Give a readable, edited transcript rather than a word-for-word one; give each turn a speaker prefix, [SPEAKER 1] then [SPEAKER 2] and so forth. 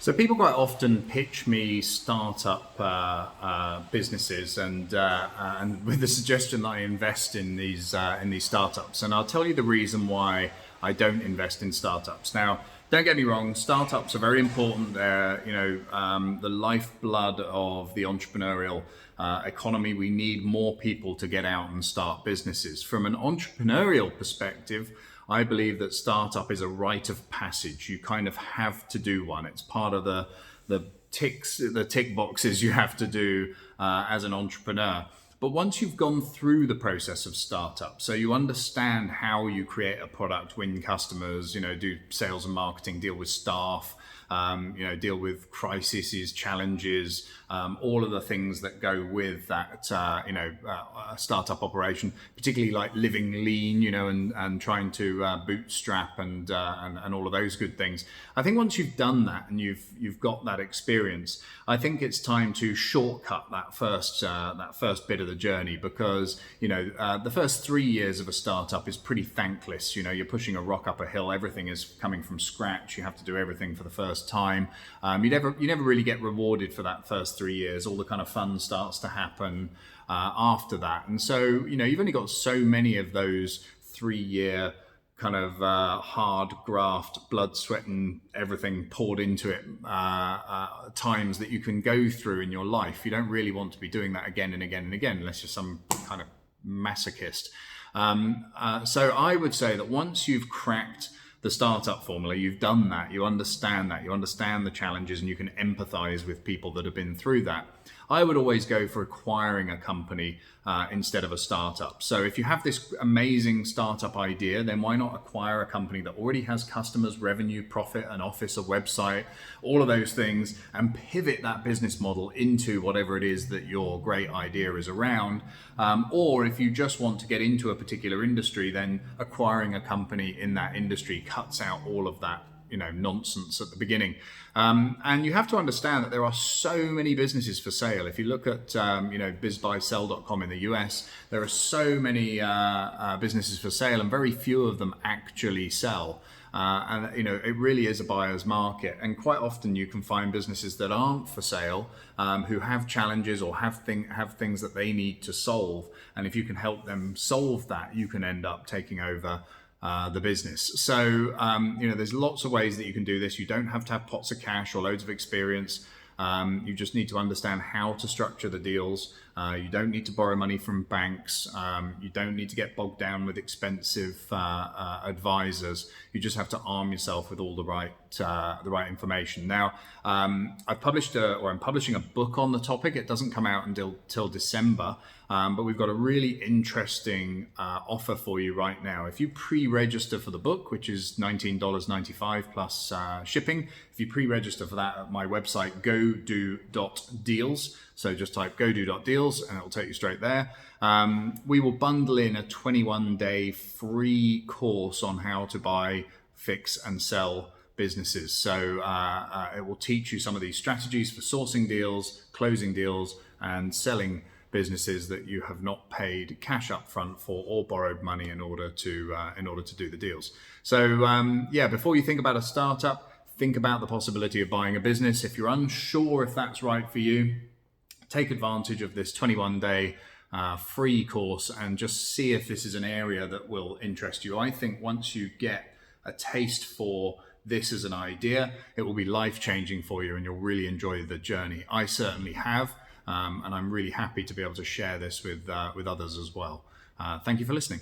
[SPEAKER 1] So people quite often pitch me startup businesses, and with the suggestion that I invest in these startups. And I'll tell you the reason why I don't invest in startups. Now, don't get me wrong, startups are very important. They're the lifeblood of the entrepreneurial economy. We need more people to get out and start businesses. From an entrepreneurial perspective, I believe that startup is a rite of passage. You kind of have to do one. It's part of the tick boxes you have to do as an entrepreneur. But once you've gone through the process of startup, so you understand how you create a product, win customers, do sales and marketing, deal with staff, deal with crises, challenges, all of the things that go with that, startup operation, particularly like living lean, and trying to bootstrap and all of those good things. I think once you've done that and you've got that experience, I think it's time to shortcut that first bit of the journey, because the first 3 years of a startup is pretty thankless. You're pushing a rock up a hill. Everything is coming from scratch. You have to do everything for the first time. You never really get rewarded for that first 3 years. All the kind of fun starts to happen after that, and so you've only got so many of those 3 year kind of hard graft, blood, sweat, and everything poured into it times that you can go through in your life. You don't really want to be doing that again and again and again, unless you're some kind of masochist. So I would say that once you've cracked the startup formula, you've done that, you understand the challenges, and you can empathize with people that have been through that. I would always go for acquiring a company instead of a startup. So if you have this amazing startup idea, then why not acquire a company that already has customers, revenue, profit, an office, a website, all of those things, and pivot that business model into whatever it is that your great idea is around. Or if you just want to get into a particular industry, then acquiring a company in that industry cuts out all of that nonsense at the beginning. And you have to understand that there are so many businesses for sale. If you look at bizbuysell.com in the US, there are so many businesses for sale, and very few of them actually sell. And it really is a buyer's market, and quite often you can find businesses that aren't for sale, who have challenges or have things that they need to solve, and if you can help them solve that, you can end up taking over the business. So there's lots of ways that you can do this. You don't have to have pots of cash or loads of experience. You just need to understand how to structure the deals. You don't need to borrow money from banks. You don't need to get bogged down with expensive advisors. You just have to arm yourself with all the right information. Now, I'm publishing a book on the topic. It doesn't come out till December, but we've got a really interesting offer for you right now. If you pre-register for the book, which is $19.95 plus shipping, if you pre-register for that at my website, godo.deals, so just type godo.deals and it'll take you straight there. We will bundle in a 21-day free course on how to buy, fix, and sell businesses. So it will teach you some of these strategies for sourcing deals, closing deals, and selling businesses that you have not paid cash up front for or borrowed money in order to do the deals. So before you think about a startup, think about the possibility of buying a business. If you're unsure if that's right for you, take advantage of this 21-day free course and just see if this is an area that will interest you. I think once you get a taste for this as an idea, it will be life-changing for you and you'll really enjoy the journey. I certainly have, and I'm really happy to be able to share this with others as well. Thank you for listening.